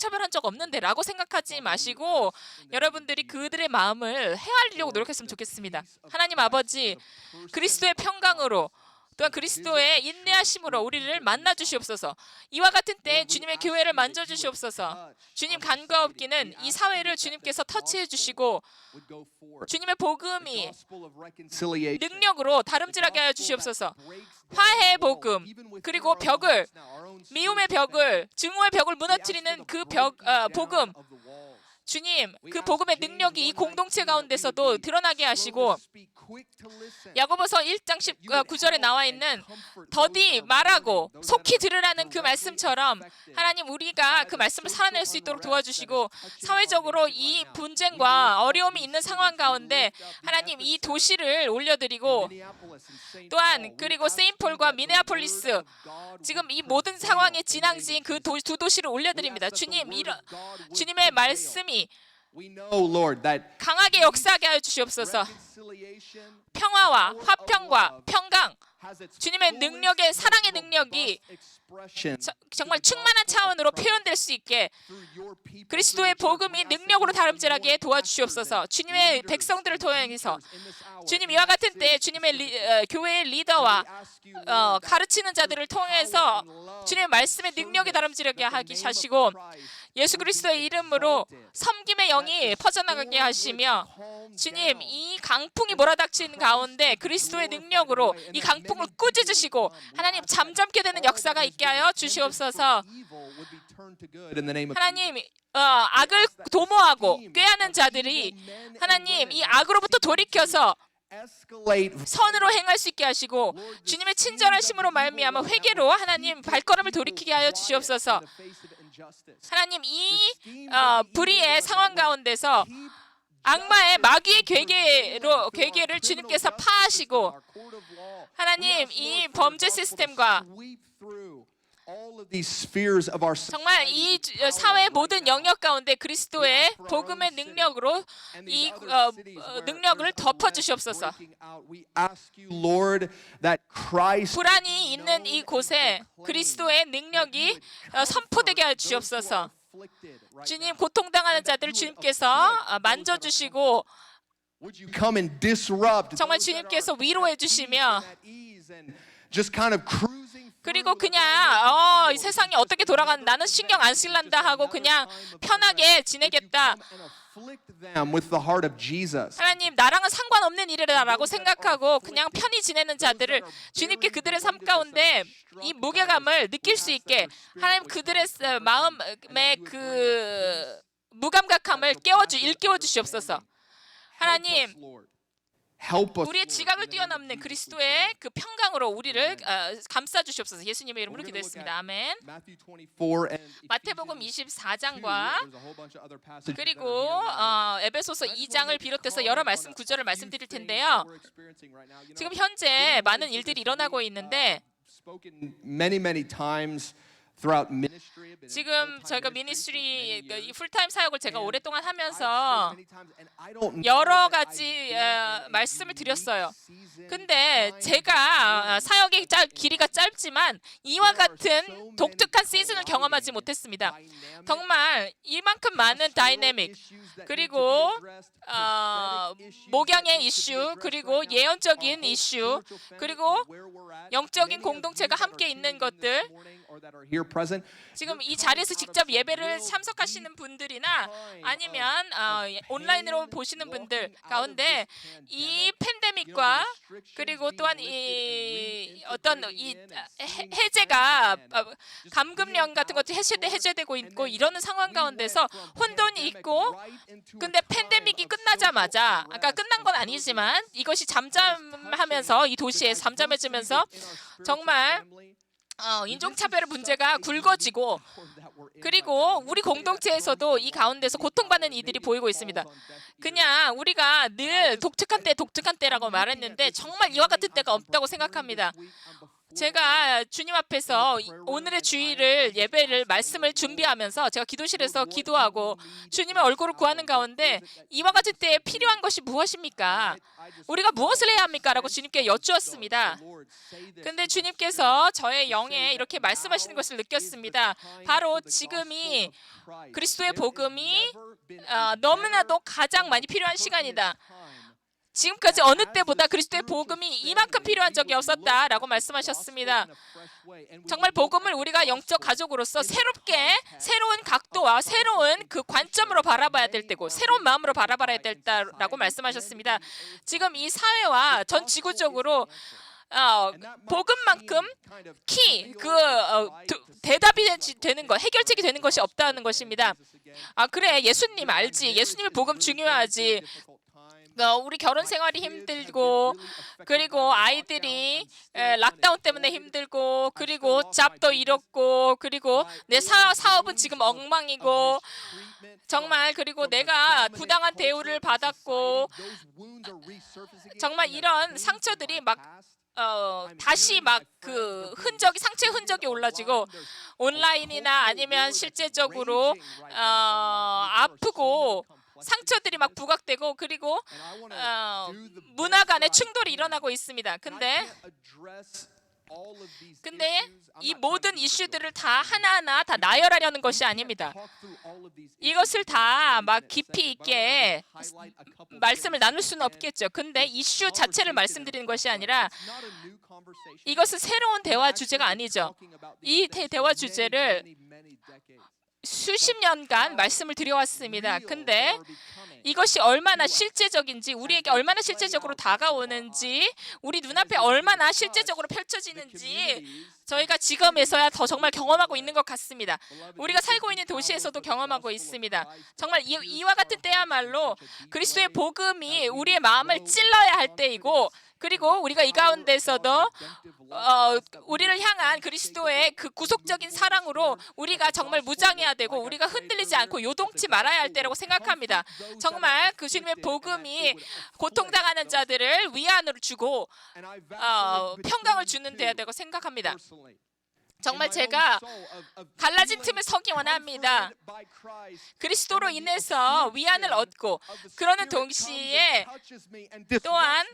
인종차별한 적 없는데 라고 생각하지 마시고 여러분들이 그들의 마음을 헤아리려고 노력했으면 좋겠습니다. 하나님 아버지, 그리스도의 평강으로 또한 그리스도의 인내하심으로 우리를 만나 주시옵소서. 이와 같은 때 주님의 교회를 만져 주시옵소서. 주님 간과 없기는 이 사회를 주님께서 터치해 주시고 주님의 복음이 능력으로 다름질하게 하여 주시옵소서. 화해의 복음, 그리고 벽을, 미움의 벽을, 증오의 벽을 무너뜨리는 그 복음, 주님, 그 복음의 능력이 이 공동체 가운데서도 드러나게 하시고 야고보서 1장 19절에 나와 있는 더디 말하고 속히 들으라는 그 말씀처럼 하나님, 우리가 그 말씀을 살아낼 수 있도록 도와주시고 사회적으로 이 분쟁과 어려움이 있는 상황 가운데 하나님, 이 도시를 올려드리고 또한 그리고 세인폴과 미네아폴리스, 지금 이 모든 상황의 진앙지인 그 두 도시를 올려드립니다. 주님, 주님의 말씀이 강하게 역사하게 하여 주시옵소서. 평화와 화평과 평강, 주님의 능력의, 사랑의 능력이 정말 충만한 차원으로 표현될 수 있게 그리스도의 복음이 능력으로 다름질하게 도와주시옵소서. 주님의 백성들을 통해서 주님, 이와 같은 때 주님의 교회의 리더와 가르치는 자들을 통해서 주님의 말씀의 능력이 다름질하게 하시고 예수 그리스도의 이름으로 섬김의 영이 퍼져나가게 하시며 주님, 이 강풍이 몰아닥치는 가운데 그리스도의 능력으로 이 강풍을 꾸짖으시고 하나님, 잠잠게 되는 역사가 있게 하여 주시옵소서. 하나님, 악을 도모하고 꾀하는 자들이 하나님, 이 악으로부터 돌이켜서 선으로 행할 수 있게 하시고 주님의 친절하심으로 말미암아 회개로 하나님 발걸음을 돌이키게 하여 주시옵소서. 하나님, 이 불의의 상황 가운데서 악마의 마귀의 괴계를 주님께서 파하시고 하나님, 이 범죄 시스템과 정말 이 사회의 모든 영역 가운데 그리스도의 복음의 능력으로 이 능력을 덮어주시옵소서. 불안이 있는 이 곳에 그리스도의 능력이 선포되게 하여 주시옵소서. 주님, 고통당하는 자들을 주님께서 만져주시고 정말 주님께서 위로해 주시며 그리고 그냥 이 세상이 어떻게 돌아가는 나는 신경 안 쓸란다 하고 그냥 편하게 지내겠다. 하나님, 나랑은 상관없는 일이라고 생각하고 그냥 편히 지내는 자들을 주님께 그들의 삶 가운데 이 무게감을 느낄 수 있게 하나님, 그들의 마음의 그 무감각함을 일깨워 주시옵소서. 하나님, 우리의 지각을 뛰어넘는 그리스도의 그 평강으로 우리를 감싸 주시옵소서. 예수님의 이름으로 기도했습니다. 아멘. 마태복음 24장과 그리고 에베소서 2장을 비롯해서 여러 말씀 구절을 말씀드릴 텐데요. 지금 현재 많은 일들이 일어나고 있는데 지금 저희가 미니스트리 풀타임 사역을 제가 오랫동안 하면서 여러 가지 말씀을 드렸어요. 근데 제가 사역의 길이가 짧지만 이와 같은 독특한 시즌을 경험하지 못했습니다. 정말 이만큼 많은 다이내믹, 그리고 목양의 이슈, 그리고 예언적인 이슈, 그리고 영적인 공동체가 함께 있는 것들, 지금 이 자리에서 직접 예배를 참석하시는 분들이나 아니면 온라인으로 보시는 분들 가운데 이 팬데믹과 그리고 또한 이 어떤 이 해제가 감금령 같은 것도 해제되고 있고 이러는 상황 가운데서 혼돈이 있고, 근데 팬데믹이 끝나자마자, 아까 끝난 건 아니지만 이것이 잠잠하면서 이 도시에 잠잠해지면서 정말 인종차별의 문제가 굵어지고 그리고 우리 공동체에서도 이 가운데서 고통받는 이들이 보이고 있습니다. 그냥 우리가 늘 독특한 때라고 말했는데 정말 이와 같은 때가 없다고 생각합니다. 제가 주님 앞에서 오늘의 주일을 예배를 말씀을 준비하면서 제가 기도실에서 기도하고 주님의 얼굴을 구하는 가운데 이와 같은 때에 필요한 것이 무엇입니까? 우리가 무엇을 해야 합니까? 라고 주님께 여쭈었습니다. 근데 주님께서 저의 영에 이렇게 말씀하시는 것을 느꼈습니다. 바로 지금이 그리스도의 복음이 너무나도 가장 많이 필요한 시간이다. 지금까지 어느 때보다 그리스도의 복음이 이만큼 필요한 적이 없었다라고 말씀하셨습니다. 정말 복음을 우리가 영적 가족으로서 새롭게 새로운 각도와 새로운 그 관점으로 바라봐야 될 때고 새로운 마음으로 바라봐야 될다라고 말씀하셨습니다. 지금 이 사회와 전 지구적으로 복음만큼 대답이 되는 것, 해결책이 되는 것이 없다는 것입니다. 그래, 예수님 알지. 예수님의 복음 중요하지. 우리 결혼 생활이 힘들고 그리고 아이들이 락다운 때문에 힘들고 그리고 잡도 잃었고 그리고 내 사업은 지금 엉망이고 정말 그리고 내가 부당한 대우를 받았고 정말 이런 상처들이 막 다시 막 그 상처의 흔적이 올라지고 온라인이나 아니면 실제적으로 아프고 상처들이 막 부각되고 그리고 문화 간의 충돌이 일어나고 있습니다. 근데 이 모든 이슈들을 다 하나하나 다 나열하려는 것이 아닙니다. 이것을 다 막 깊이 있게 말씀을 나눌 수는 없겠죠. 근데 이슈 자체를 말씀드리는 것이 아니라 이것은 새로운 대화 주제가 아니죠. 이 대화 주제를 수십 년간 말씀을 드려왔습니다. 근데 이것이 얼마나 실제적인지, 우리에게 얼마나 실제적으로 다가오는지, 우리 눈앞에 얼마나 실제적으로 펼쳐지는지 저희가 지금에서야 더 정말 경험하고 있는 것 같습니다. 우리가 살고 있는 도시에서도 경험하고 있습니다. 정말 이와 같은 때야말로 그리스도의 복음이 우리의 마음을 찔러야 할 때이고 그리고 우리가 이 가운데서도 우리를 향한 그리스도의 그 구속적인 사랑으로 우리가 정말 무장해야 되고 우리가 흔들리지 않고 요동치 말아야 할 때라고 생각합니다. 정말 그 주님의 복음이 고통당하는 자들을 위안으로 주고 평강을 주는 데라고 생각합니다. 정말 제가 갈라진 틈에 서기 원합니다. 그리스도로 인해서 위안을 얻고 그러는 동시에 또한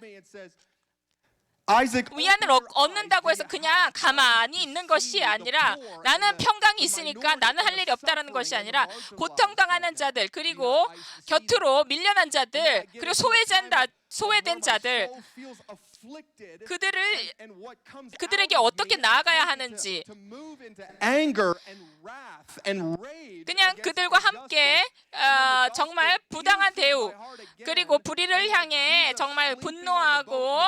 위안을 얻는다고 해서 그냥 가만히 있는 것이 아니라 나는 평강이 있으니까 나는 할 일이 없다라는 것이 아니라 고통당하는 자들 그리고 곁으로 밀려난 자들 그리고 소외된 자들 그들에게 어떻게 나아가야 하는지 그냥 그들과 함께 정말 부당한 대우 그리고 불의를 향해 정말 분노하고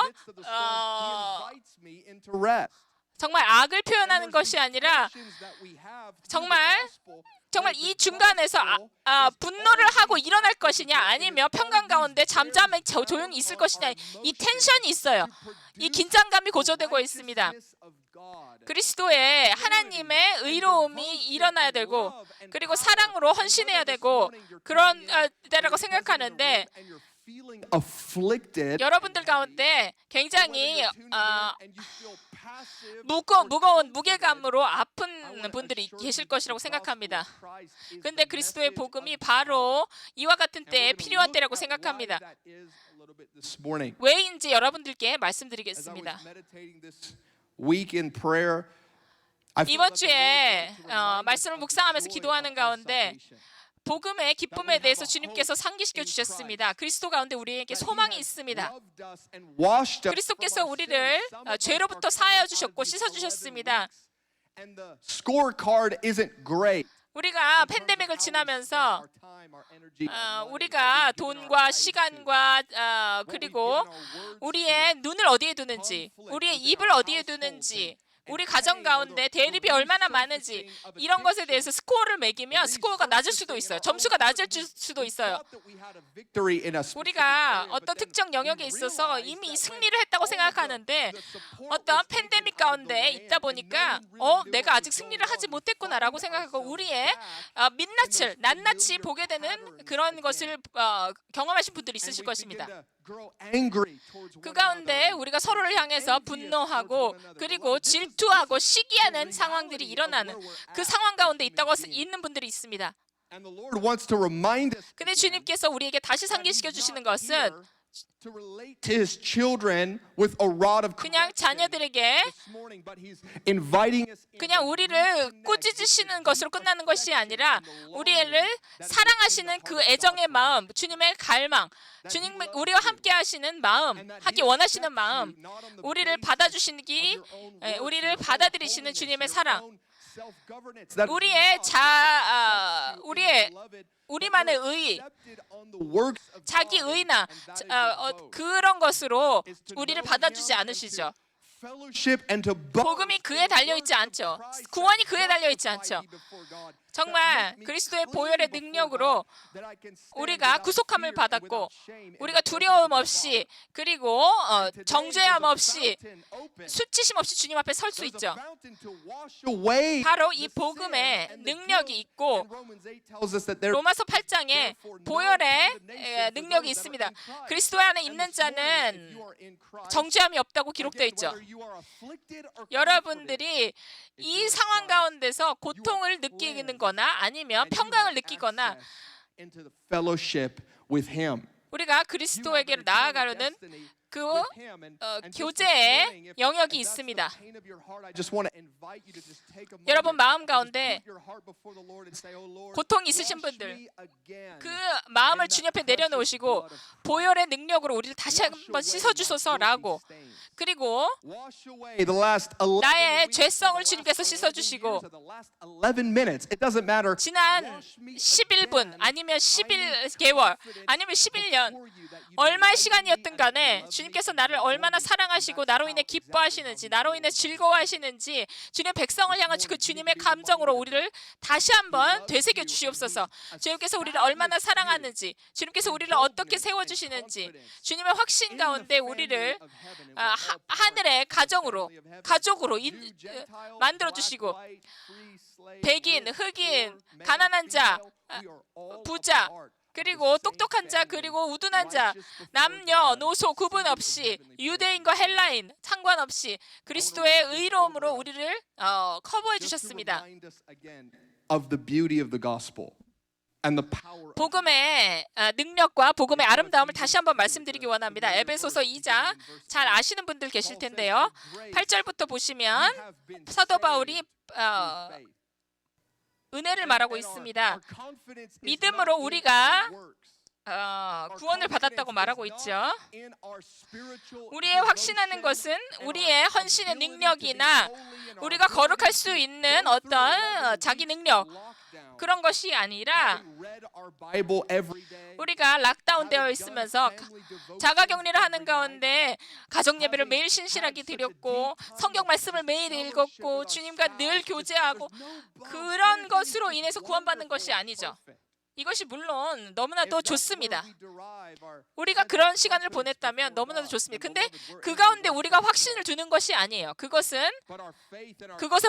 정말 악을 표현하는 것이 아니라 정말 이 중간에서 분노를 하고 일어날 것이냐 아니면 평강 가운데 잠잠히 조용히 있을 것이냐 이 텐션이 있어요. 이 긴장감이 고조되고 있습니다. 그리스도의 하나님의 의로움이 일어나야 되고 그리고 사랑으로 헌신해야 되고 그런 때라고 생각하는데 여러분들 가운데 굉장히 무거운 무게감으로 아픈 분들이 계실 것이라고 생각합니다. 근데 그리스도의 복음이 바로 이와 같은 때에 필요한 때라고 생각합니다. 왜인지 여러분들께 말씀드리겠습니다. 이번 주에 말씀을 묵상하면서 기도하는 가운데 복음의 기쁨에 대해서 주님께서 상기시켜 주셨습니다. 그리스도 가운데 우리에게 소망이 있습니다. 그리스도께서 우리를 죄로부터 사하여 주셨고 씻어 주셨습니다. 우리가 팬데믹을 지나면서 우리가 돈과 시간과 그리고 우리의 눈을 어디에 두는지, 우리의 입을 어디에 두는지, 우리 가정 가운데 대립이 얼마나 많은지 이런 것에 대해서 스코어를 매기면 스코어가 낮을 수도 있어요. 점수가 낮을 수도 있어요. 우리가 어떤 특정 영역에 있어서 이미 승리를 했다고 생각하는데 어떤 팬데믹 가운데 있다 보니까 내가 아직 승리를 하지 못했구나라고 생각하고 우리의 낱낱이 보게 되는 그런 것을 경험하신 분들이 있으실 것입니다. 그 가운데 우리가 서로를 향해서 분노하고 그리고 질투하고 시기하는 상황들이 일어나는 그 상황 가운데 있는 분들이 있습니다. 근데 주님께서 우리에게 다시 상기시켜 주시는 것은 그냥 자녀들에게 그냥 우리를 꾸짖으시는 것으로 끝나는 것이 아니라 우리를 사랑하시는 그 애정의 마음, 주님의 갈망, 주님 우리와 함께 하시는 마음, 하기 원하시는 마음, 우리를 받아들이시는 주님의 사랑, 우리만의 의, 자기 의나 그런 것으로 우리를 받아주지 않으시죠. 복음이 그에 달려있지 않죠. 구원이 그에 달려있지 않죠. 정말 그리스도의 보혈의 능력으로 우리가 구속함을 받았고 우리가 두려움 없이 그리고 정죄함 없이 수치심 없이 주님 앞에 설 수 있죠. 바로 이 복음의 능력이 있고 로마서 8장에 보혈의 능력이 있습니다. 그리스도 안에 있는 자는 정죄함이 없다고 기록되어 있죠. 여러분들이 이 상황 가운데서 고통을 느끼는 거나 아니면 평강을 느끼거나 우리가 그리스도에게로 나아가려는 그 교제의 영역이 있습니다. 여러분 마음 가운데 고통이 있으신 분들 그 마음을 주님 앞에 내려놓으시고 보혈의 능력으로 우리를 다시 한번 씻어주소서라고 그리고 나의 죄성을 주님께서 씻어주시고 지난 11분 아니면 11개월 아니면 11년 얼마의 시간이었든 간에 주님께서 나를 얼마나 사랑하시고 나로 인해 기뻐하시는지 나로 인해 즐거워하시는지 주님의 백성을 향한 그 주님의 감정으로 우리를 다시 한번 되새겨 주시옵소서. 주님께서 우리를 얼마나 사랑하는지 주님께서 우리를 어떻게 세워주시는지 주님의 확신 가운데 우리를 하늘의 가족으로 만들어주시고 백인, 흑인, 가난한 자, 부자 그리고 똑똑한 자 그리고 우둔한 자 남녀 노소 구분 없이 유대인과 헬라인 상관없이 그리스도의 의로움으로 우리를 커버해 주셨습니다. 복음의 능력과 복음의 아름다움을 다시 한번 말씀드리기 원합니다. 에베소서 2장 잘 아시는 분들 계실 텐데요. 8절부터 보시면 사도 바울이 은혜를 말하고 있습니다. 믿음으로 우리가 구원을 받았다고 말하고 있죠. 우리의 확신하는 것은 우리의 헌신의 능력이나 우리가 거룩할 수 있는 어떤 자기 능력 그런 것이 아니라 우리가 락다운되어 있으면서 자가격리를 하는 가운데 가정예배를 매일 신실하게 드렸고 성경 말씀을 매일 읽었고 주님과 늘 교제하고 그런 것으로 인해서 구원받는 것이 아니죠. 이것이 물론 너무나도 좋습니다. 우리가 그런 시간을 보냈다면 너무나도 좋습니다. 근데 그 가운데 우리가 확신을 두는 것이 아니에요. 그것에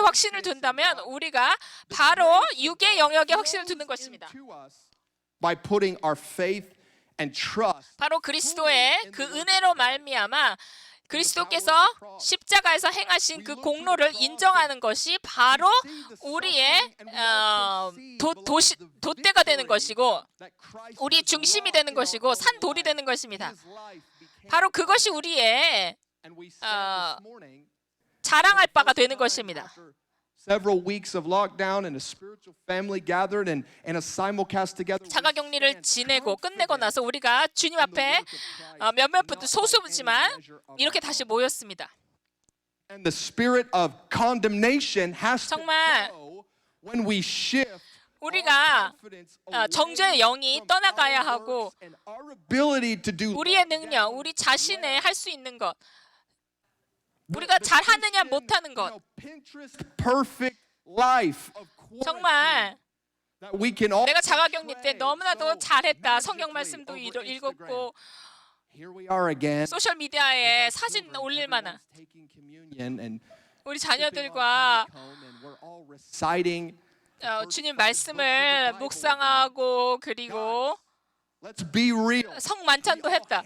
확신을 둔다면 우리가 바로 육의 영역에 확신을 두는 것입니다. 바로 그리스도의 그 은혜로 말미암아 그리스도께서 십자가에서 행하신 그 공로를 인정하는 것이 바로 우리의 돛대가 되는 것이고 우리의 중심이 되는 것이고 산돌이 되는 것입니다. 바로 그것이 우리의 자랑할 바가 되는 것입니다. Several weeks of lockdown and a spiritual family gathered and a simulcast together. 자가격리를 지내고 끝내고 나서 우리가 주님 앞에 몇몇 분들 소수지만 이렇게 다시 모였습니다. And the spirit of condemnation has to 정말 go when we shift. 우리가 정죄의 영이 떠나가야 하고 우리의 능력, 우리 자신의 할 수 있는 것 우리가 잘하느냐 못하는 것 정말 내가 자가격리 때 너무나도 잘했다 성경 말씀도 읽었고 소셜미디어에 사진 올릴 만한 우리 자녀들과 주님 말씀을 묵상하고 그리고 성만찬도 했다.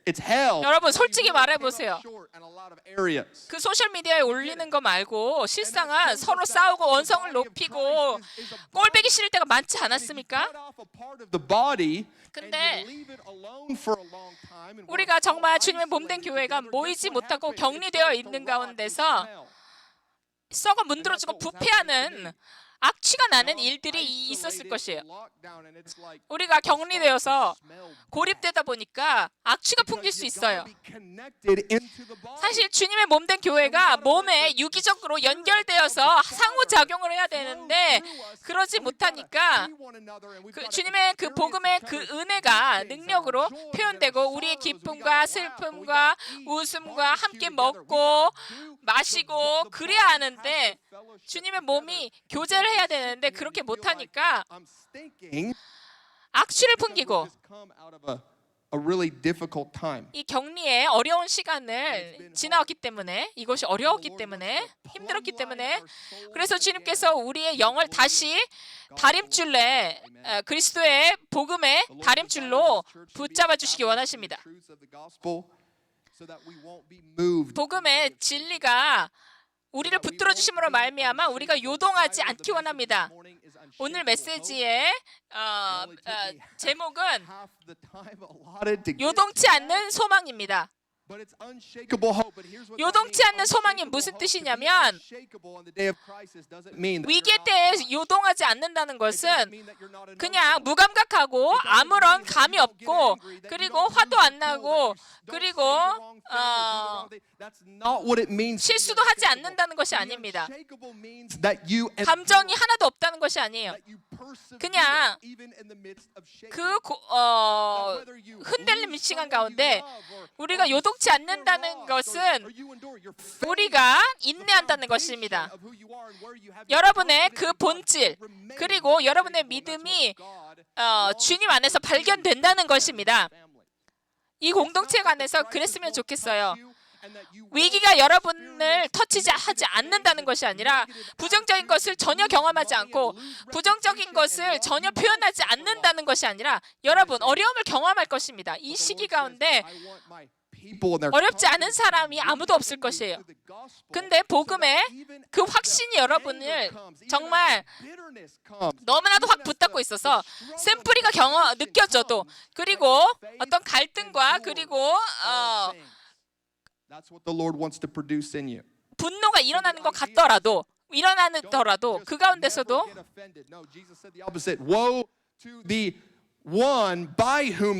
It's hell. 여러분 솔직히 말해보세요. Short in a lot of areas. 그 소셜 미디어에 올리는 거 말고 실상은 서로 싸우고 원성을 높이고 꼴배기 싫을 때가 많지 않았습니까? 근데 우리가 정말 주님의 몸된 교회가 모이지 못하고 격리되어 있는 가운데서 썩어 문드러지고 부패하는 악취가 나는 일들이 있었을 것이에요. 우리가 격리되어서 고립되다 보니까 악취가 풍길 수 있어요. 사실 주님의 몸된 교회가 몸에 유기적으로 연결되어서 상호작용을 해야 되는데 그러지 못하니까 주님의 그 복음의 그 은혜가 능력으로 표현되고 우리의 기쁨과 슬픔과 웃음과 함께 먹고 마시고 그래야 하는데 주님의 몸이 교제를 해야 되는데 그렇게 못하니까 악취를 풍기고 이 격리의 어려운 시간을 지나왔기 때문에 이것이 어려웠기 때문에 힘들었기 때문에 그래서 주님께서 우리의 영을 다시 다림줄에 그리스도의 복음의 다림줄로 붙잡아 주시기 원하십니다. 복음의 진리가 우리를 붙들어 주심으로 말미암아 우리가 요동하지 않기 원합니다. 오늘 메시지의 제목은 요동치 않는 소망입니다. 요동치 않는 소망이 무슨 뜻이냐면 위기 때 요동하지 않는다는 것은 그냥 무감각하고 아무런 감이 없고 그리고 화도 안 나고 그리고 실수도 하지 않는다는 것이 아닙니다. 감정이 하나도 없다는 것이 아니에요. 그냥 흔들림 시간 가운데 우리가 요동치 않는다는 것은 우리가 인내한다는 것입니다. 여러분의 그 본질 그리고 여러분의 믿음이 주님 안에서 발견된다는 것입니다. 이 공동체 안에서 그랬으면 좋겠어요. 위기가 여러분을 하지 않는다는 것이 아니라 부정적인 것을 전혀 경험하지 않고 부정적인 것을 전혀 표현하지 않는다는 것이 아니라 여러분 어려움을 경험할 것입니다. 이 시기 가운데 어렵지 않은 사람이 아무도 없을 것이에요. 근데 복음의 그 확신이 여러분을 정말 너무나도 확 붙잡고 있어서 샘뿌리가 느껴져도 그리고 어떤 갈등과 그리고 분노가 일어나는 것 같더라도 그 가운데서도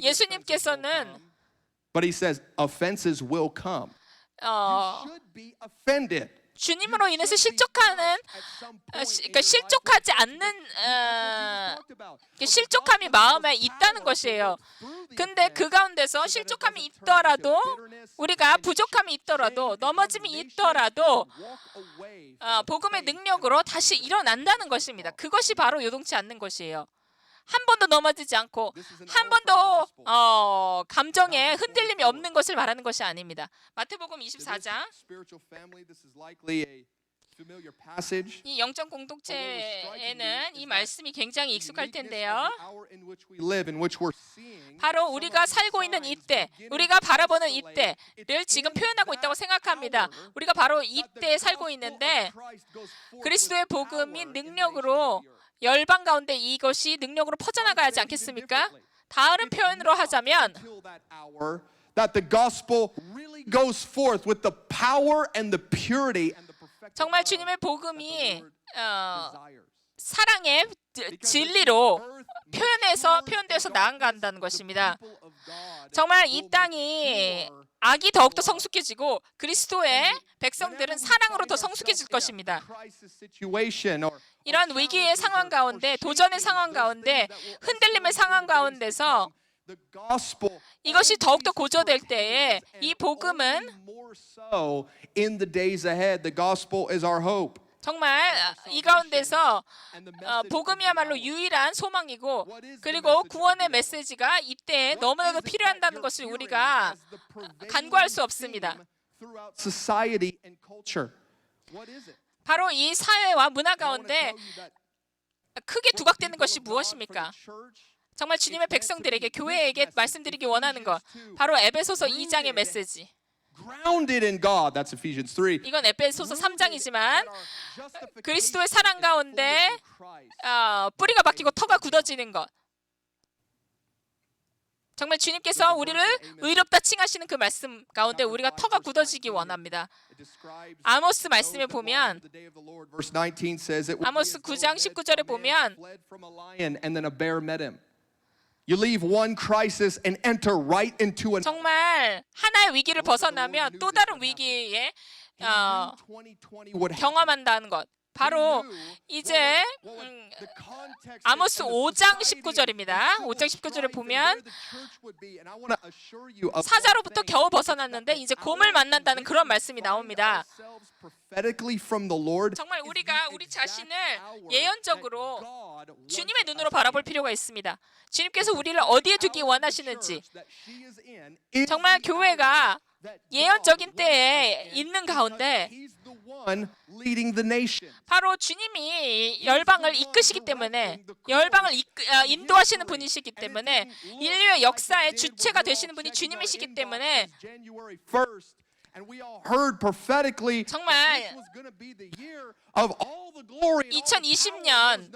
예수님께서는 But he says offenses will come. You should be offended. 주님으로 인해서 실족하지 않는 실족함이 마음에 있다는 것이에요. 근데 그 가운데서 실족함이 있더라도 우리가 부족함이 있더라도 넘어짐이 있더라도 복음의 능력으로 다시 일어난다는 것입니다. 그것이 바로 요동치 않는 것이에요. 한 번도 넘어지지 않고 한 번도 감정에 흔들림이 없는 것을 말하는 것이 아닙니다. 마태복음 24장 이 영적 공동체에는 이 말씀이 굉장히 익숙할 텐데요. 바로 우리가 살고 있는 이때, 우리가 바라보는 이때를 지금 표현하고 있다고 생각합니다. 우리가 바로 이때에 살고 있는데 그리스도의 복음이 능력으로 열방 가운데 이것이 능력으로 퍼져나가야 하지 않겠습니까? 다른 표현으로 하자면 정말 주님의 복음이 사랑의 진리로 표현돼서 나아간다는 것입니다. 정말 이 땅이 악이 더욱더 성숙해지고 그리스도의 백성들은 사랑으로 더 성숙해질 것입니다. 이런 위기의 상황 가운데, 도전의 상황 가운데, 흔들림의 상황 가운데서 이것이 더욱더 고조될 때에 이 복음은 정말 이 가운데서 복음이야말로 유일한 소망이고 그리고 구원의 메시지가 이때에 너무나도 필요한다는 것을 우리가 간과할 수 없습니다. 바로 이 사회와 문화 가운데 크게 두각되는 것이 무엇입니까? 정말 주님의 백성들에게 교회에게 말씀드리기 원하는 것 바로 에베소서 2장의 메시지. Grounded in God. That's Ephesians 3. 이건 에베소서 3장이지만 그리스도의 사랑 가운데 뿌리가 박히고 터가 굳어지는 것. 정말 주님께서 우리를 의롭다 칭하시는 그 말씀 가운데 우리가 터가 굳어지기 원합니다. 아모스 말씀에 보면 아모스 9장 19절에 보면 You leave one crisis and enter right into an 정말 하나의 위기를 벗어나면 또 다른 위기에 경험한다는 것. 바로 이제 아모스 5장 19절입니다. 5장 19절을 보면 사자로부터 겨우 벗어났는데 이제 곰을 만난다는 그런 말씀이 나옵니다. 정말 우리가 우리 자신을 예언적으로 주님의 눈으로 바라볼 필요가 있습니다. 주님께서 우리를 어디에 두기 원하시는지, 정말 교회가 예언적인 때에 있는 가운데 바로 주님이 열방을 이끄시기 때문에, 열방을 인도하시는 분이시기 때문에, 인류의 역사의 주체가 되시는 분이 주님이시기 때문에 정말 2020년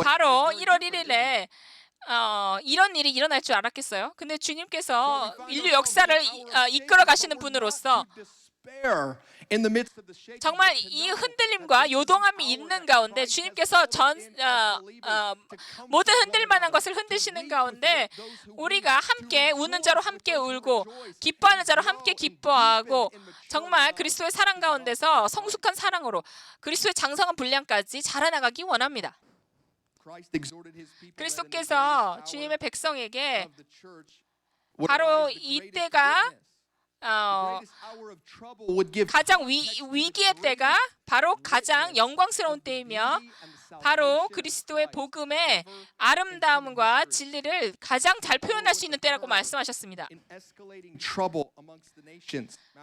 바로 1월 1일에 이런 일이 일어날 줄 알았겠어요? 근데 주님께서 인류 역사를 이끌어 가시는 분으로서 정말 이 흔들림과 요동함이 있는 가운데 주님께서 모든 흔들 만한 것을 흔드시는 가운데 우리가 함께 우는 자로 함께 울고 기뻐하는 자로 함께 기뻐하고 정말 그리스도의 사랑 가운데서 성숙한 사랑으로 그리스도의 장성한 분량까지 자라나가기 원합니다. 그리스도께서 주님의 백성에게 바로 이때가 가장 위기의 때가 바로 가장 영광스러운 때이며 바로 그리스도의 복음의 아름다움과 진리를 가장 잘 표현할 수 있는 때라고 말씀하셨습니다.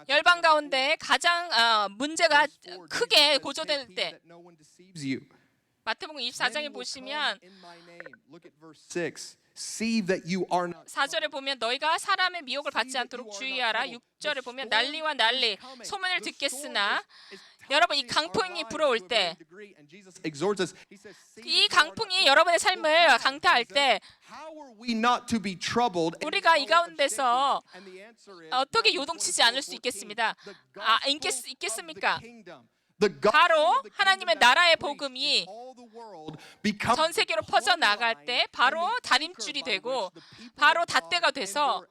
열방 가운데 가장 문제가 크게 고조될 때 마태복음 24장에 보시면 4절에 보면 너희가 사람의 미혹을 받지 않도록 주의하라. 6절에 보면 난리와 난리 소문을 듣겠으나 여러분 이 강풍이 불어올 때 이 강풍이 여러분의 삶을 강타할 때 우리가 이 가운데서 어떻게 요동치지 않을 수 있겠습니까? 바로 하나님의 나라의 복음이 전 세계로 퍼져나갈 때 바로 다림줄이 되고 바로 닷대가 돼서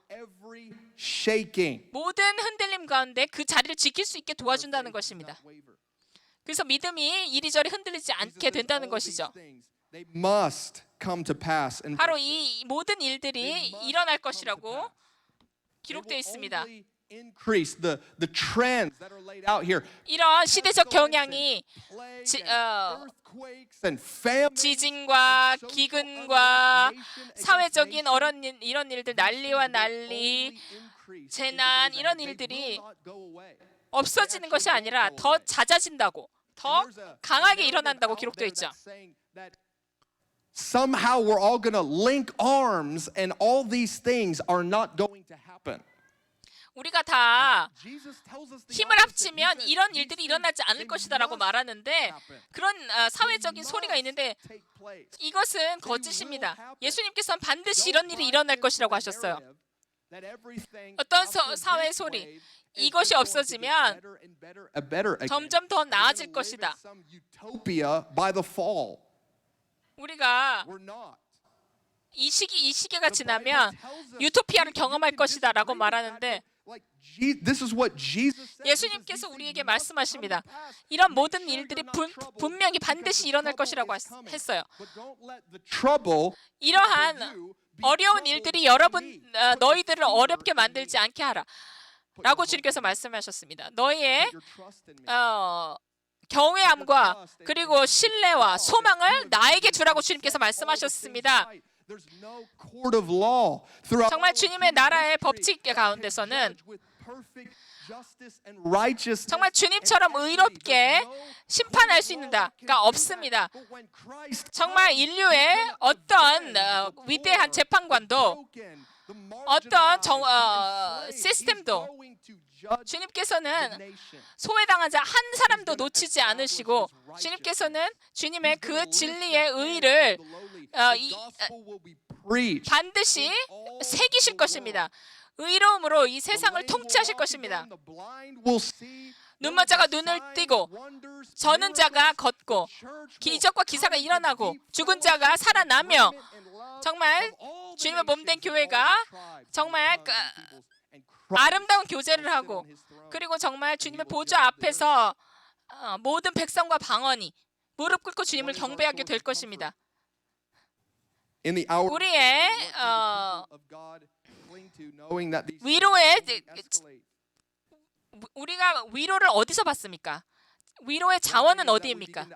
모든 흔들림 가운데 그 자리를 지킬 수 있게 도와준다는 것입니다. 그래서 믿음이 이리저리 흔들리지 않게 된다는 것이죠. 바로 이 모든 일들이 일어날 것이라고 기록되어 있습니다. 이런 시대적 경향이 지진과 기근과 사회적인 이런 일들, 난리와 난리, 재난 이런 일들이 없어지는 것이 아니라 더 잦아진다고, 더 강하게 일어난다고 기록되어 있죠. Somehow we're all going to link arms and all these things are not going to happen. 우리가 다 힘을 합치면 이런 일들이 일어나지 않을 것이다라고 말하는데 그런 사회적인 소리가 있는데 이것은 거짓입니다. 예수님께서는 반드시 이런 일이 일어날 것이라고 하셨어요. 어떤 사회 소리 이것이 없어지면 점점 더 나아질 것이다. 우리가 이 시기가 지나면 유토피아를 경험할 것이다라고 말하는데 예수님께서 우리에게 말씀하십니다. 이런 모든 일들이 분명히 반드시 일어날 것이라고 했어요. 이러한 어려운 일들이 너희들을 어렵게 만들지 않게 하라 라고 주님께서 말씀하셨습니다. 너희의 경외함과 그리고 신뢰와 소망을 나에게 주라고 주님께서 말씀하셨습니다. 정말 주님의 나라의 법칙 가운데서는 정말 주님처럼 의롭게 심판할 수 있는가 없습니다. 정말 인류의 어떤 위대한 재판관도 어떤 시스템도 주님께서는 소외당한 자 한 사람도 놓치지 않으시고 주님께서는 주님의 그 진리의 의를 반드시 새기실 것입니다. 의로움으로 이 세상을 통치하실 것입니다. 눈먼 자가 눈을 띄고 저는 자가 걷고 기적과 기사가 일어나고 죽은 자가 살아나며 정말 주님의 몸된 교회가 정말 아름다운 교제를 하고 그리고 정말 주님의 보좌 앞에서 모든 백성과 방언이 무릎 꿇고 주님을 경배하게 될 것입니다. 우리의 우리가 위로를 어디서 받습니까? 위로의 자원은 어디입니까?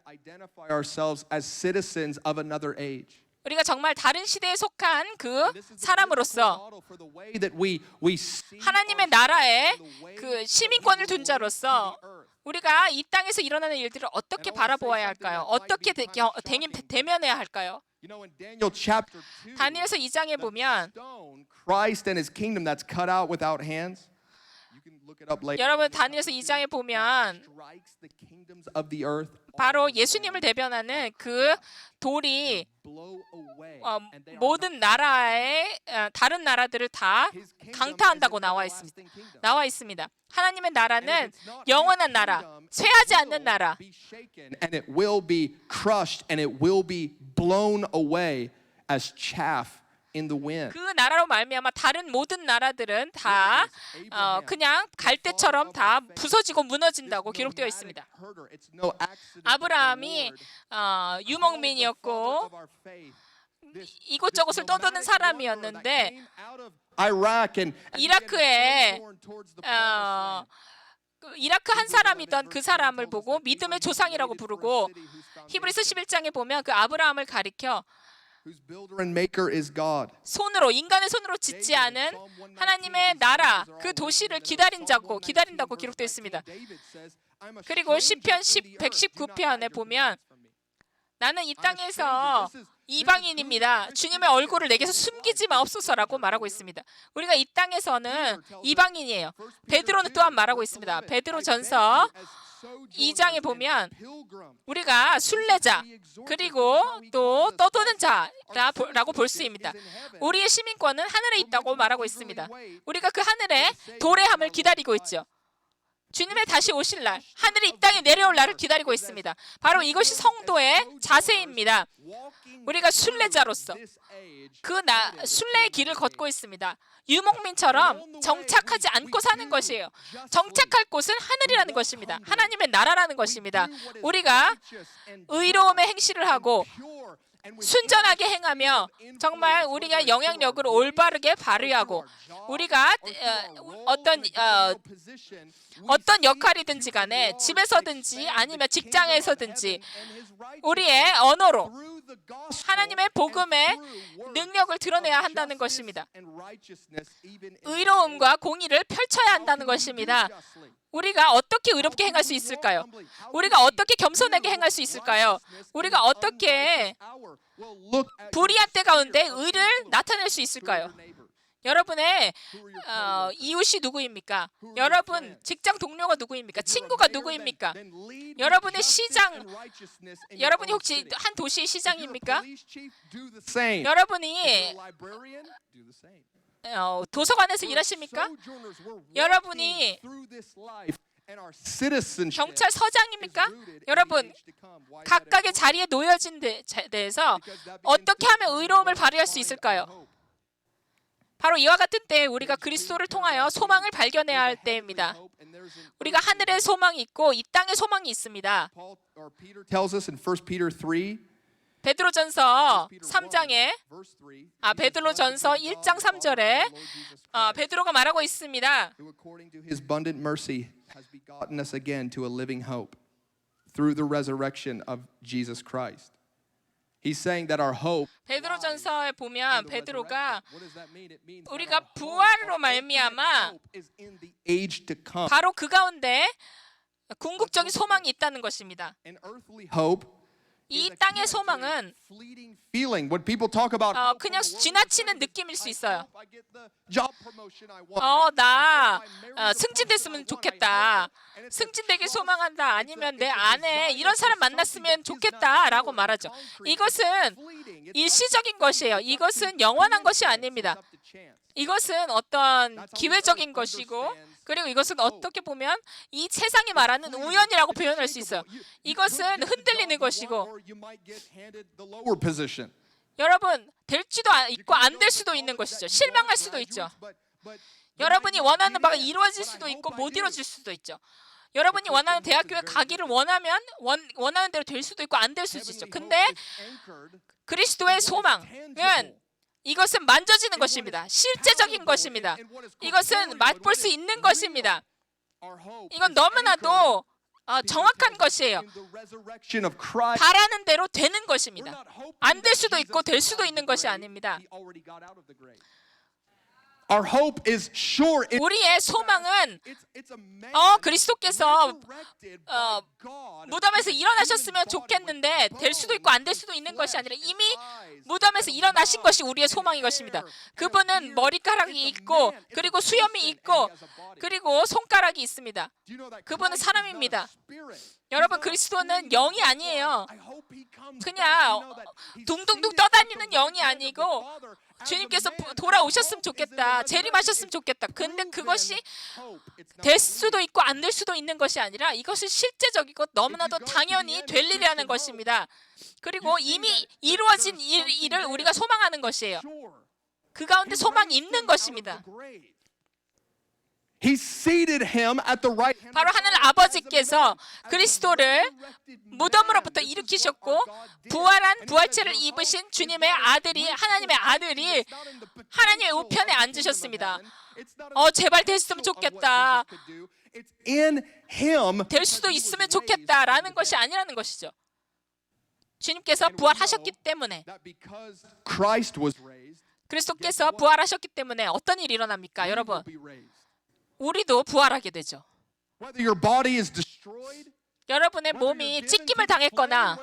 우리가 정말 다른 시대에 속한 그 사람으로서 하나님의 나라에 그 시민권을 둔 자로서 우리가 이 땅에서 일어나는 일들을 어떻게 바라보아야 할까요? 어떻게 대면해야 할까요? 다니엘서 2장에 보면 Christ and his kingdom that's cut out without hands. 여러분 다니엘서 2장에 보면 바로 예수님을 대변하는 그 돌이 모든 나라의 다른 나라들을 다 강타한다고 나와 있습니다. 하나님의 나라는 영원한 나라, 쇠하지 않는 나라. And it will be crushed and it will be blown away as chaff in the wind. 그 나라로 말미암아 다른 모든 나라들은 다 그냥 갈대처럼 다 부서지고 무너진다고 기록되어 있습니다. 아브라함이 유목민이었고 이곳저곳을 떠도는 사람이었는데 이라크 한 사람이던 그 사람을 보고 믿음의 조상이라고 부르고 히브리서 11장에 보면 그 아브라함을 가리켜 손으로 인간의 손으로 짓지 않은 하나님의 나라 그 도시를 기다린다고 기록되어 있습니다. 그리고 시편 119편에 보면 나는 이 땅에서 이방인입니다. 주님의 얼굴을 내게서 숨기지 마옵소서라고 말하고 있습니다. 우리가 이 땅에서는 이방인이에요. 베드로는 또한 말하고 있습니다. 베드로전서 2장에 보면 우리가 순례자 그리고 또 떠도는 자라고 볼 수 있습니다. 우리의 시민권은 하늘에 있다고 말하고 있습니다. 우리가 그 하늘에 도래함을 기다리고 있죠. 주님의 다시 오실 날, 하늘이 이 땅에 내려올 날을 기다리고 있습니다. 바로 이것이 성도의 자세입니다. 우리가 순례자로서 그 순례의 길을 걷고 있습니다. 유목민처럼 정착하지 않고 사는 것이에요. 정착할 곳은 하늘이라는 것입니다. 하나님의 나라라는 것입니다. 우리가 의로움의 행실을 하고 순전하게 행하며 정말 우리가 영향력을 올바르게 발휘하고 우리가 어떤 역할이든지 간에 집에서든지 아니면 직장에서든지 우리의 언어로 하나님의 복음의 능력을 드러내야 한다는 것입니다. 의로움과 공의를 펼쳐야 한다는 것입니다. 우리가 어떻게 의롭게 행할 수 있을까요? 우리가 어떻게 겸손하게 행할 수 있을까요? 우리가 어떻게 불의한 때 가운데 의를 나타낼 수 있을까요? 여러분의 이웃이 누구입니까? 여러분 직장 동료가 누구입니까? 친구가 누구입니까? 여러분의 시장, 여러분이 혹시 한 도시의 시장입니까? 여러분이 도서관에서 일하십니까? 여러분이 경찰서장입니까? 여러분 각각의 자리에 놓여진 데에서 어떻게 하면 의로움을 발휘할 수 있을까요? 바로 이와 같은 때에 우리가 그리스도를 통하여 소망을 발견해야 할 때입니다. 우리가 하늘에 소망이 있고 이 땅에 소망이 있습니다. 베드로전서 3장에 베드로전서 1장 3절에 베드로가 말하고 있습니다. His abundant mercy has begotten us again to a living hope through the resurrection of Jesus Christ. He's saying that our hope 베드로전서에 보면 베드로가 What does that mean? It means 우리가 부활로 말미암아 hope is in the age to come. 바로 그 가운데 궁극적인 소망이 있다는 것입니다. An earthly hope 이 땅의 소망은 fleeting feeling. When people talk about 그냥 지나치는 느낌일 수 있어요. I get the job promotion I want. 나 승진됐으면 좋겠다. 승진되길 소망한다. 아니면 내 아내 이런 사람 만났으면 좋겠다라고 말하죠. 이것은 일시적인 것이에요. 이것은 영원한 것이 아닙니다. 이것은 어떤 기회적인 것이고, 그리고 이것은 어떻게 보면 이 세상이 말하는 우연이라고 표현할 수 있어요. 이것은 흔들리는 것이고, 여러분 될 수도 있고 안 될 수도 있는 것이죠. 실망할 수도 있죠. 여러분이 원하는 바가 이루어질 수도 있고 못 이루어질 수도 있죠. 여러분이 원하는 대학교에 가기를 원하면 원하는 대로 될 수도 있고 안 될 수도 있죠. 근데 그리스도의 소망은 이것은 만져지는 것입니다. 실제적인 것입니다. 이것은 맛볼 수 있는 것입니다. 이건 너무나도 정확한 것이에요. 바라는 대로 되는 것입니다. 안 될 수도 있고 될 수도 있는 것이 아닙니다. Our hope is sure. 우리의 소망은 그리스도께서 무덤에서 일어나셨으면 좋겠는데 될 수도 있고 안 될 수도 있는 것이 아니라 이미 무덤에서 일어나신 것이 우리의 소망인 것입니다. 그분은 머리카락이 있고 그리고 수염이 있고 그리고 손가락이 있습니다. 그분은 사람입니다. 여러분 그리스도는 영이 아니에요. 그냥 둥둥둥 떠다니는 영이 아니고 주님께서 돌아오셨으면 좋겠다. 재림하셨으면 좋겠다. 근데 그것이 될 수도 있고 안 될 수도 있는 것이 아니라 이것은 실제적이고 너무나도 당연히 될 일이라는 것입니다. 그리고 이미 이루어진 일을 우리가 소망하는 것이에요. 그 가운데 소망이 있는 것입니다. 바로 하늘 아버지께서 그리스도를 무덤으로부터 일으키셨고 부활한 부활체를 입으신 주님의 아들이 하나님의 아들이 하나님의 우편에 앉으셨습니다. 제발 됐으면 좋겠다. 될 수도 있으면 좋겠다라는 것이 아니라는 것이죠. 주님께서 부활하셨기 때문에 그리스도께서 부활하셨기 때문에 어떤 일이 일어납니까, 여러분? 우리도 부활하게 되죠. 여러분의 몸이 찢김을 당했거나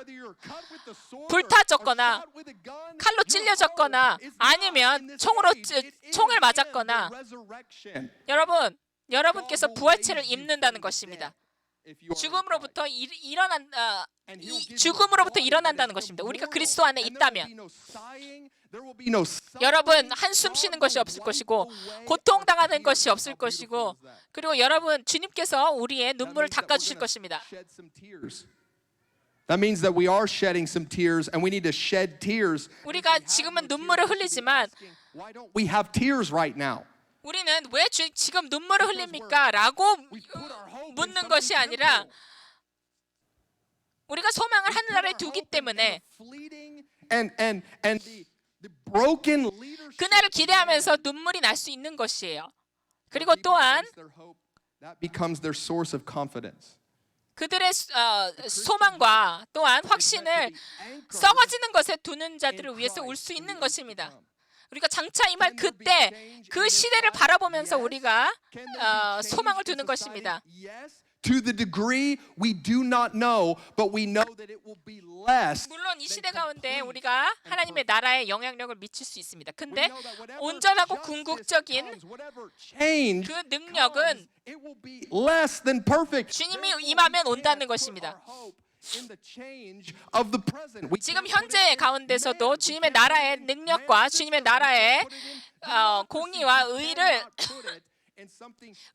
불타졌거나 칼로 찔려졌거나 아니면 총을 맞았거나 여러분께서 부활체를 입는다는 것입니다. 죽음으로부터 일어난다는 것입니다. 우리가 그리스도 안에 있다면 여러분 한숨 쉬는 것이 없을 것이고 고통당하는 것이 없을 것이고 그리고 여러분 주님께서 우리의 눈물을 닦아주실 것입니다. That means that we are shedding some tears and we need to shed tears. 우리가 지금은 눈물을 흘리지만 Why don't we have tears right now? 우리는 왜 지금 눈물을 흘립니까? 라고 묻는 것이 아니라 우리가 소망을 하늘나라에 두기 때문에 그날을 기대하면서 눈물이 날 수 있는 것이에요. 그리고 또한 that becomes their source of confidence. 그들의 소망과 또한 확신을 썩어지는 것에 두는 자들을 위해서 울 수 있는 것입니다. 우리가 장차 임할 그때 그 시대를 바라보면서 우리가 소망을 두는 것입니다. To the degree we do not know, but we know that it will be less. 물론 이 시대 가운데 우리가 하나님의 나라에 영향력을 미칠 수 있습니다. 근데 온전하고 궁극적인 그 능력은 less than perfect. 주님이 임하면 온다는 것입니다. 지금 현재 가운데서도 주님의 나라의 능력과 주님의 나라의 공의와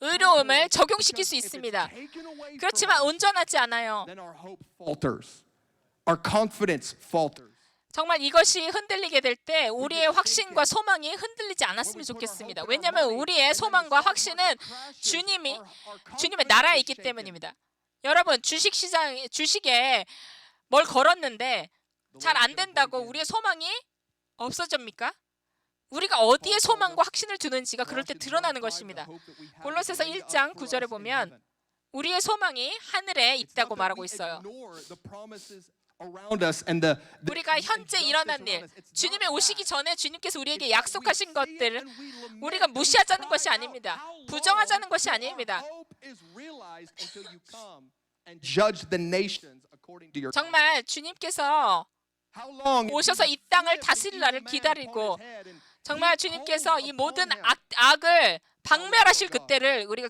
의로움을 적용시킬 수 있습니다. 그렇지만 온전하지 않아요. 정말 이것이 흔들리게 될 때 우리의 확신과 소망이 흔들리지 않았으면 좋겠습니다. 왜냐하면 우리의 소망과 확신은 주님의 나라에 있기 때문입니다. 여러분 주식에 뭘 걸었는데 잘 안 된다고 우리의 소망이 없어집니까? 우리가 어디에 소망과 확신을 두는지가 그럴 때 드러나는 것입니다. 골로새서 1장 9절에 보면 우리의 소망이 하늘에 있다고 말하고 있어요. around us and the 우리가 현재 일어난 일, 주님의 오시기 전에 주님께서 우리에게 약속하신 것들을 우리가 무시하자는 것이 아닙니다. 부정하자는 것이 아닙니다. 정말 주님께서 오셔서 이 땅을 다스릴 날을 기다리고 정말 주님께서 이 모든 악을 박멸하실 그때를 우리가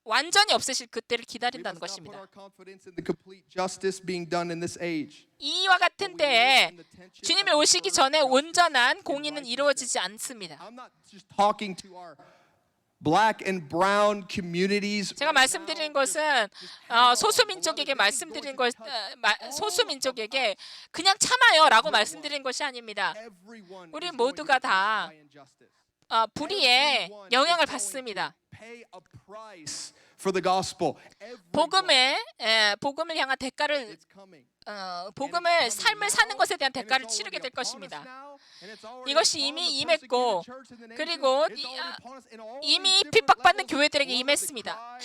완전히 없애실 그때를 기다린다는 것입니다. 이와 같은 때에 주님이 오시기 전에 온전한 공의는 이루어지지 않습니다. Black and brown communities. 제가 말씀드리는 것은 소수민족에게 말씀드리는 것, 소수민족에게 그냥 참아요라고 말씀드리는 것이 아닙니다. 우리 모두가 다 불의의 영향을 받습니다. 복음을 향한 대가를 삶을 사는 것에 대한 대가를 치르게 될 것입니다. 이것이 이미 임했고 그리고 이미 핍박받는 교회들에게 임했습니다.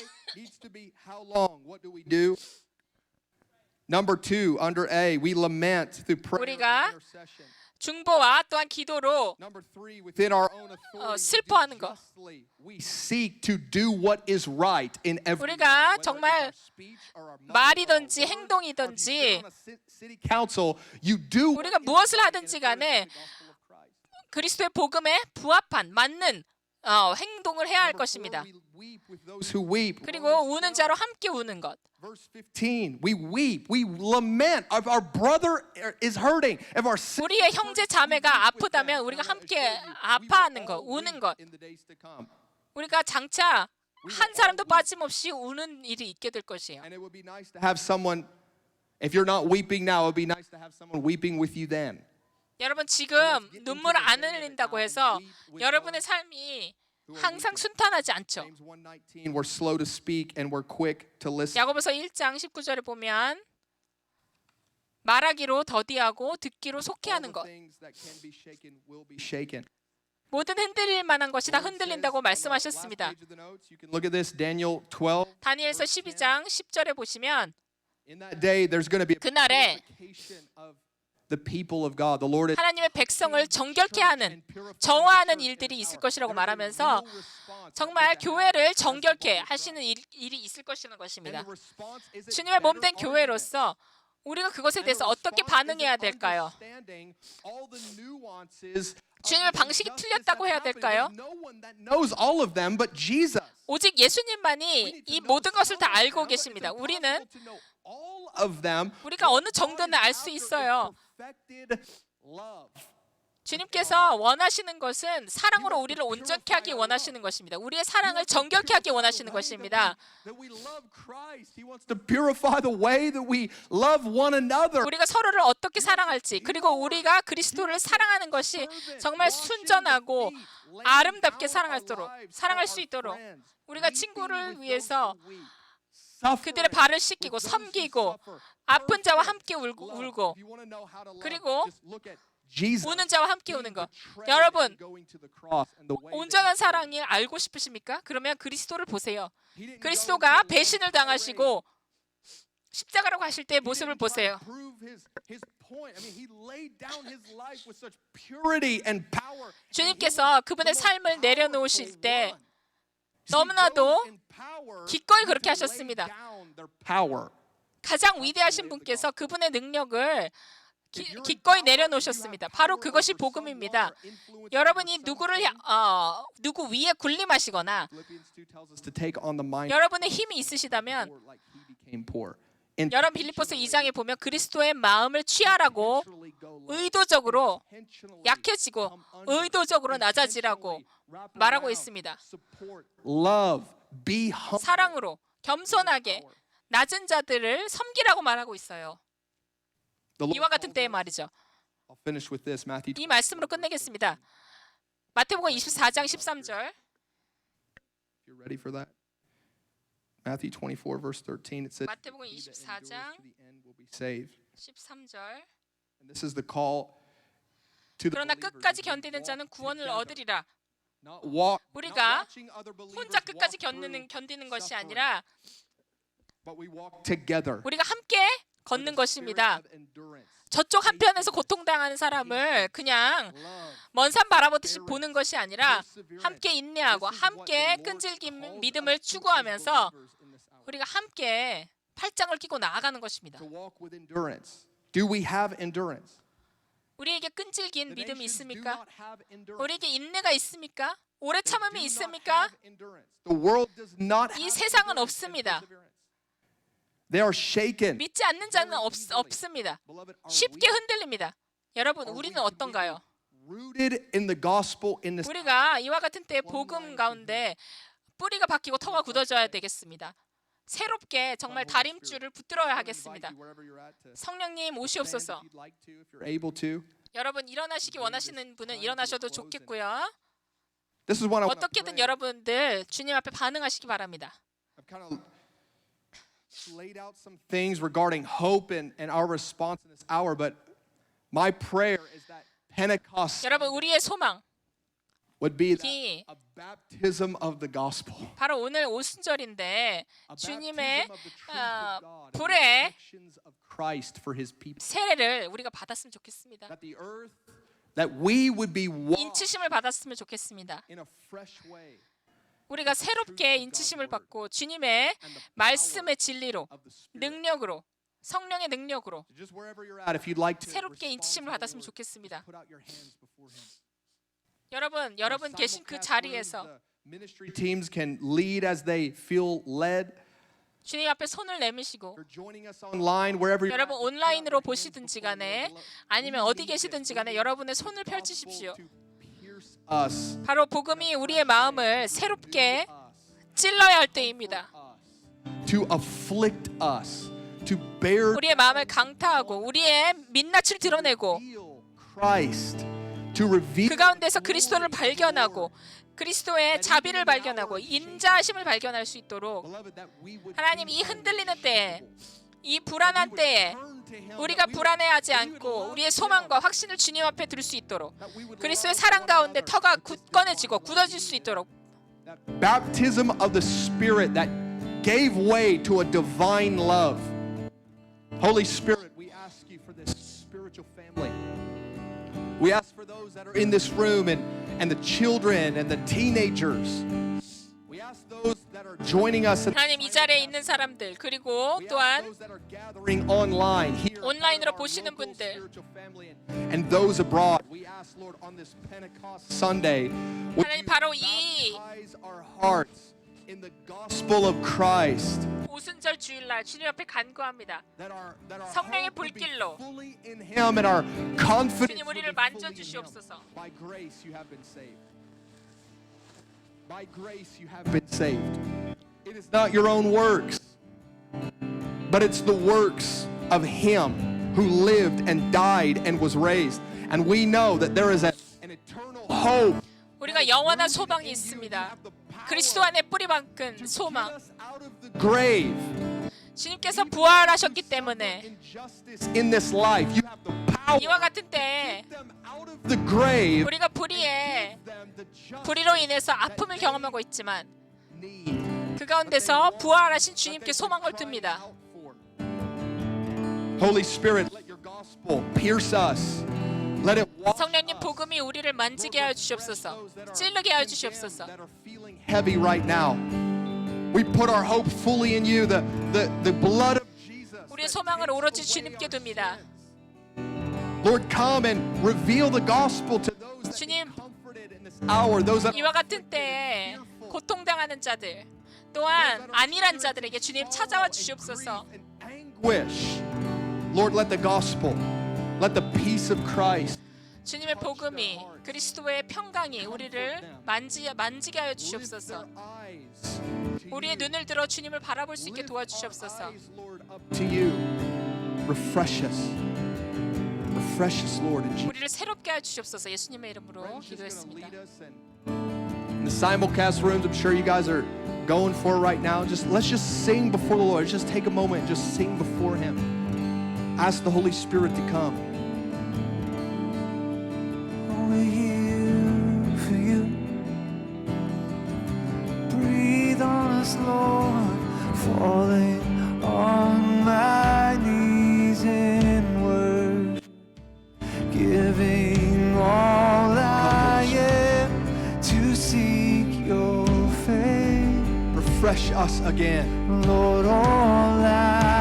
Number 2, under A, we lament through prayer 우리가 and intercession. 중보와 또한 기도로 Number 3, within our own authority, 슬퍼하는 것. we seek to do what is right in every 우리가 way, whether 정말 it's our speech or our mouth 말이든지 or our 행동이든지 words, or if you sit on a city council, you do what 우리가 is 무엇을 right 하든지 in accordance 간에 to the gospel of Christ. 그리스도의 복음에 부합한 맞는 행동을 해야 할 Number 4, 것입니다. we weep with those who weep. 그리고 우는 자로 함께 우는 것. Verse 15, we weep, we lament. If our brother is hurting, if our sister 우리의 형제 자매가 아프다면 우리가 함께 아파하는 것, 우는 것. 우리가 장차 한 사람도 빠짐없이 우는 일이 있게 될 것이에요. And it would be nice to have someone, if you're not weeping now, it would be nice to have someone weeping with you then. 여러분 지금 눈물 안 흘린다고 해서 여러분의 삶이 항상 순탄하지 않죠. James 1:19, we're slow to speak and we're quick to listen. 야고보서 1장 19절에 보면 말하기로 더디하고 듣기로 속히 All 하는 the 것. things that can be shaken will be shaken. 모든 흔들릴 만한 것이 다 흔들린다고 말씀하셨습니다. You can look at this, Daniel 12. 다니엘서 12장 10절에 보시면 In that day, there's going to be a 그날에 purification of the people of God. The Lord is 하나님의 백성을 정결케 하는 정화하는 일들이 있을 것이라고 말하면서 정말 교회를 정결케 하시는 일이 있을 것이라는 것입니다. 주님의 몸된 교회로서 우리가 그것에 대해서 어떻게 반응해야 될까요? 주님의 방식이 틀렸다고 해야 될까요? 오직 예수님만이 이 모든 것을 다 알고 계십니다. 우리는 우리가 어느 정도는 알 수 있어요. 주님께서 원하시는 것은 사랑으로 우리를 온전케 하기 원하시는 것입니다. 우리의 사랑을 정결케 하기 원하시는 것입니다. 우리가 서로를 어떻게 사랑할지 그리고 우리가 그리스도를 사랑하는 것이 정말 순전하고 아름답게 사랑할 수 있도록 우리가 친구를 위해서 그들의 발을 씻기고 섬기고 아픈 자와 함께 울고 그리고 우는 자와 함께 우는 것. 여러분, 온전한 사랑을 알고 싶으십니까? 그러면 그리스도를 보세요. 그리스도가 배신을 당하시고 십자가로 가실 때의 모습을 보세요. 주님께서 그분의 삶을 내려놓으실 때 너무나도 기꺼이 그렇게 하셨습니다. 가장 위대하신 분께서 그분의 능력을 기꺼이 내려놓으셨습니다. 바로 그것이 복음입니다. 여러분이 누구 위에 군림하시거나 여러분의 힘이 있으시다면 여러분 빌립보서 2장에 보면 그리스도의 마음을 취하라고 의도적으로 약해지고 의도적으로 낮아지라고 말하고 있습니다. 사랑으로 겸손하게 낮은 자들을 섬기라고 말하고 있어요. 이와 같은 때의 말이죠. 이 말씀으로 끝내겠습니다. 마태복음 24장 13절. Matthew 24 verse 13 it says 마태복음 24장 13절. And this is the call to the 그러나 believers. 끝까지 견디는 자는 구원을 얻으리라. Not walk, 우리가 not watching other believers 혼자 끝까지 walk through 견디는 것이 suffering, 아니라 but we walk together. 우리가 함께 걷는 것입니다. 저쪽 한편에서 고통당하는 사람을 그냥 먼 산 바라보듯이 보는 것이 아니라 함께 인내하고 함께 끈질긴 믿음을 추구하면서 우리가 함께 팔짱을 끼고 나아가는 것입니다. Do we have endurance? 우리에게 끈질긴 The 믿음이 nations do 있습니까? not have endurance. 우리에게 인내가 있습니까? 오래 They 참음이 do not 있습니까? have endurance. The world does not 이 have 세상은 endurance and 없습니다. perseverance. They are shaken. 믿지 않는 자는 없습니다. Beloved, are 쉽게 we 흔들립니다. 여러분, 우리는 어떤가요? rooted in the gospel in this 우리가 이와 같은 때에 복음 가운데 뿌리가 박히고 터가 굳어져야 되겠습니다. 새롭게 정말 다림줄을 붙들어야 하겠습니다. 성령님 오시옵소서. 여러분 일어나시기 원하시는 분은 일어나셔도 좋겠고요. This is what I want to 어떻게든 pray. 여러분들 주님 앞에 반응하시기 바랍니다. I've kind of laid out some things regarding hope and our response in this hour, but my prayer is that Pentecost 여러분 우리의 소망 would be 이 a baptism of the gospel. 바로 오늘 오순절인데 A 주님의 baptism of the truth of God and the 불의 affections of Christ for his people. 세례를 우리가 받았으면 좋겠습니다. That the earth, that we would be washed 인치심을 받았으면 좋겠습니다. in a fresh way 우리가 새롭게 인치심을 받고 주님의 말씀의 진리로 of the Spirit. 능력으로 성령의 능력으로 So just wherever you're at, if you'd like to 새롭게 respond 인치심을 to the 받았으면 Lord, 좋겠습니다. put out your hands before him. 여러분 계신 그 자리에서 The ministry teams can lead as they feel led. 주님 앞에 손을 내미시고 You're joining us online wherever you're at. 여러분 온라인으로 보시든지 간에 아니면 어디 계시든지 간에 여러분의 손을 펼치십시오. Us, 바로 복음이 우리의 마음을 새롭게 찔러야 할 때입니다. to afflict us, to bear 우리의 마음을 강타하고 우리의 민낯을 드러내고 Christ, to reveal 그 가운데서 그리스도를 발견하고 그리스도의 자비를 발견하고 인자하심을 발견할 수 있도록 Beloved, that we would 하나님 이 흔들리는 때에 이 불안한 때에 우리가 불안해하지 않고 우리의 소망과 확신을 주님 앞에 둘 수 있도록 그리스도의 사랑 가운데 터가 굳건해지고 굳어질 수 있도록 that baptism of the Spirit that gave way to a divine love. Holy Spirit, we ask you for this spiritual family. We ask for those that are in this room and the children and the teenagers. We ask those that are joining us in 하나님 이 자리에 있는 사람들 그리고 We ask 또한 those that are gathering online here 온라인으로 our 보시는 local 분들. spiritual family and those abroad. We ask, Lord, on this Pentecost Sunday, would 하나님 you 바로 이 baptize our hearts in the gospel of Christ. 오순절 주일날 주님 앞에 간구합니다. That our 성령의 hope would be 불길로 fully in Him and our confidence 주님 would 우리를 be fully 만져 in Him. 주시옵소서. By grace you have been saved. By grace you have been saved. It is not your own works, but it's the works of Him who lived and died and was raised. And we know that there is an eternal hope. 우리가 영원한 소망이 있습니다. 그리스도 안에 뿌리 박은 소망. Out of the grave. 주님께서 부활하셨기 때문에 Injustice in this life. You have the power 이와 같은 때에 to get them out of the grave. 우리가 불의에 Them the justice 불의로 인해서 아픔을 경험하고 있지만 need. 그 가운데서 부활하신 주님께 소망을 듭니다. Holy Spirit, let your gospel pierce us. Let it wash 성령님 us. 복음이 우리를 만지게 하여 주시옵소서. 찔르게 하여 주시옵소서. That are feeling heavy right now. We put our hope fully in you. The blood of Jesus. 우리의 소망을 오로지 주님께 둡니다. Lord, come and reveal the gospel to those that 주님, need comforted in this hour. Those that 이와 같은 때에 고통당하는 자들 또한 안일한 자들에게 주님 찾아와 주시옵소서. anguish. Lord, let the gospel, let the peace of Christ. 주님의 복음이 그리스도의 평강이 우리를 만지게 하여 주시옵소서. 우리의 눈을 들어 주님을 바라볼 수 있게 도와주시옵소서. Lord, up to you. Refresh us. Refresh us, Lord, in Jesus. 우리를 새롭게 하여 주시옵소서. 예수님의 이름으로 기도했습니다. In the simulcast rooms, I'm sure you guys are going for right now. Let's just sing before the Lord. Just take a moment and just sing before Him. Ask the Holy Spirit to come. We're here for you. Breathe on us, Lord, falling on my knees. refresh us again. Lord, all I